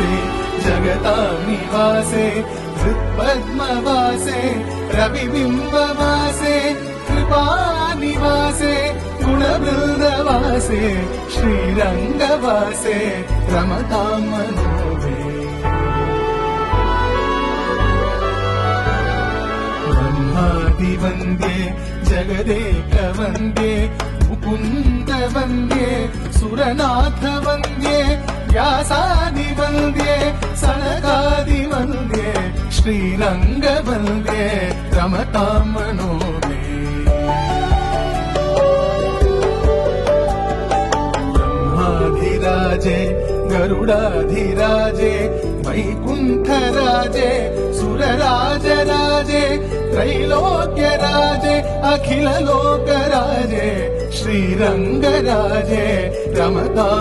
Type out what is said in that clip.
श्रीनिवासे जगतानिवासे हृत्पद्मवासे रविबिम्बवासे कृपानिवासे गुणवृन्दवासे श्रीरङ्गवासे रमतां मनोमे ब्रह्मादिवन्द्ये जगदेकवन्द्ये मुकुन्दवन्द्ये सुरनाथवन्द्ये व्यासादिवन्द्ये सनकादिवन्द्ये श्रीरङ्गवन्द्ये रमतां मनोमे ब्रह्माधिराजे गरुडाधिराजे वैकुण्ठराजे सुरराजराजे त्रैलोक्यराजे अखिललोकराजे श्रीरङ्गराजे रमतां